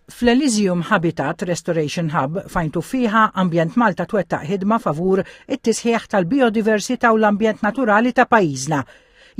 Fl-Elysium Habitat Restoration Hub fajntu fiha Ambjent Malta twettaq ħidma favur it-tisħiħ tal-biodiversità u l-ambjent naturali ta' pajjiżna.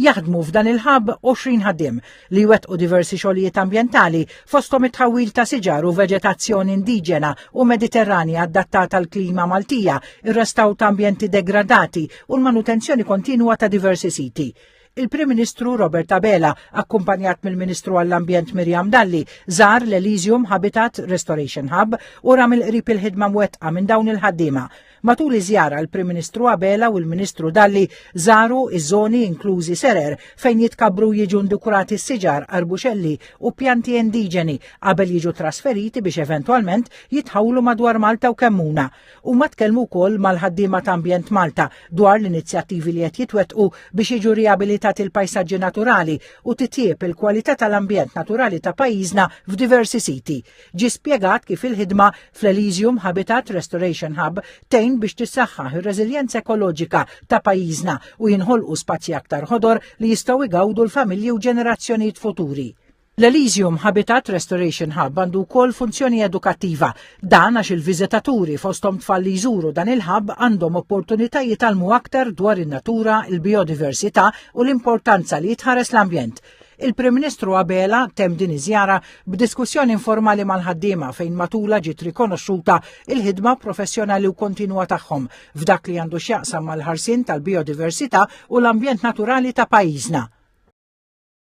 Jaħdmu f'dan il-ħab 20 ħaddiem li wettqu diversi xogħlijiet ambjentali fosthom it-tħawwil ta' siġar u veġetazzjoni indiġena u mediterranja adattata għall klima Maltija, ir-restaw ta' ambjenti degradati u l-manutenzjoni kontinwa ta' diversi siti. Il-Prim Ministru Robert Abela, akkumpanjat mill-Ministru għall-Ambjent Miriam Dalli, żar l-Elysium Habitat Restoration Hub u ra mill-qrib il-ħidma mwettqa minn dawn il-ħaddiema. Matul iż-żjara l-Prim Ministru Abela u l-Ministru Dalli żaru iż-żoni inklużi Serer fejn jitkabru jiġu ndukurati s-siġar, arbuxelli u pjanti indiġeni qabel jiġu trasferiti biex eventwalment jitħawlu madwar Malta u Kemmuna. U ma tkellmu wkoll mal-ħaddiema ta' Ambjent Malta dwar l-inizjattivi li qed jitwettqu biex jiġu riabilitati il-pajsaġġi naturali u titjieb il-kwalità tal-ambjent naturali ta' pajjiżna f'diversi siti. Ġie spjegat kif il-ħidma fl-Elysium Habitat Restoration Hub tgħin biex tissaħħaħ ir-reżiljenza ekoloġika ta' pajjiżna u jinħolqu spazji aktar ħodor li jistgħu jgawdu l-familji u ġenerazzjonijiet futuri. L-Elysium Habitat Restoration Hub għandu wkoll funzjoni edukattiva. Dan għax il-viżitaturi fosthom tfal li jżuru dan il-ħabb għandhom opportunità jitalmu aktar dwar in-natura, il-biodiversità u l-importanza li jitħares l-ambjent. Il-Prim Ministru Abela temm din iż-żjara b'diskussjoni informali mal-ħaddiema fejn matula ġiet rikonoxxuta il-ħidma professjonali u kontinwa tagħhom f'dak li għandu x'jaqsam mal-ħarsien tal-biodiversità u l-ambjent naturali ta' pajjiżna.